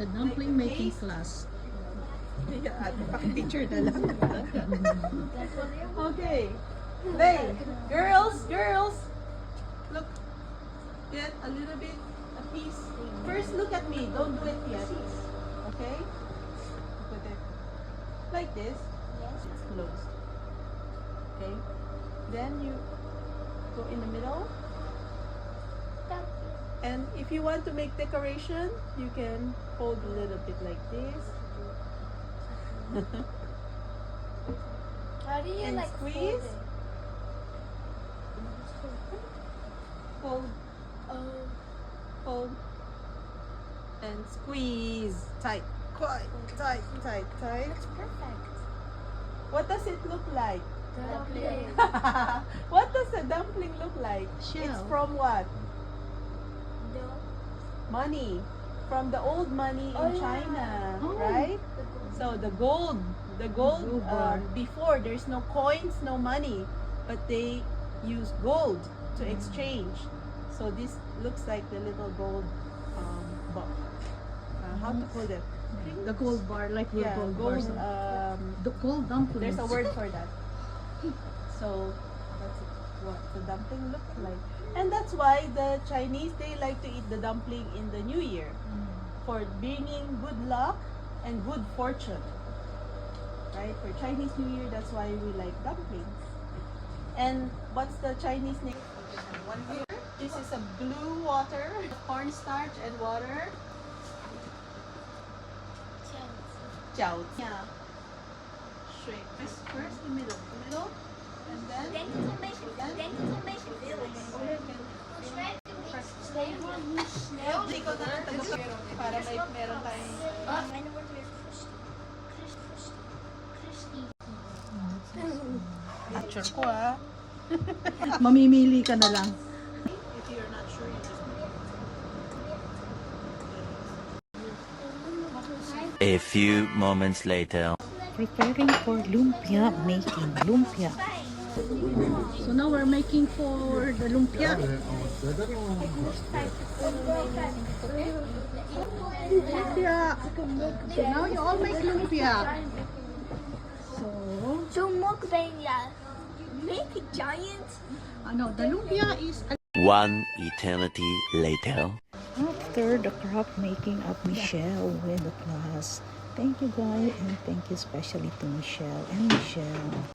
The dumpling making class. Pang-teacher na lang. Okay. Lay. Girls. Look. Get a little bit a piece. First, look at me. Don't do it yet. Okay? Put it like this. It's closed. Okay? Then you go in the middle. And if you want to make decoration, you can hold a little bit like this. How do you And like squeeze. fold it? Hold, hold, and squeeze. Tight, quite tight. That's perfect. What does it look like? Dumpling. What does a dumpling look like? Shell. It's from what? Money. From the old money in Oh, yeah. China, Oh. right? So the gold, Gold bar. before there's no coins, no money, but they use gold to exchange. So this looks like the little gold bar. How to put it? The gold bar, like your Yeah, gold gold. bars. The gold dumplings. There's a word for that. So that's what the dumpling looks like. And that's why the Chinese, they like to eat the dumpling in the New Year for bringing good luck and good fortune. Right? For Chinese New Year, that's why we like dumplings. And what's the Chinese name? One here. This is a blue water, cornstarch and water. Jiao. Yeah. Straight. First, the middle. And then. Denk dat we een beetje veel is. Ikaw na lang taga para may meron tayong... Mijn wordt weer Picture ko ah. Mamimili ka na lang. If you're not sure, you just... A few moments later. Preparing for lumpia making. Lumpia. So now we're making for the lumpia. Lumpia. So now you all make lumpia. So, Zo'n mukbang, ja. Make a giant. the lumpia is One eternity later. After the craft making of Michelle with the class. Thank you guys and thank you especially to Michelle and Michelle.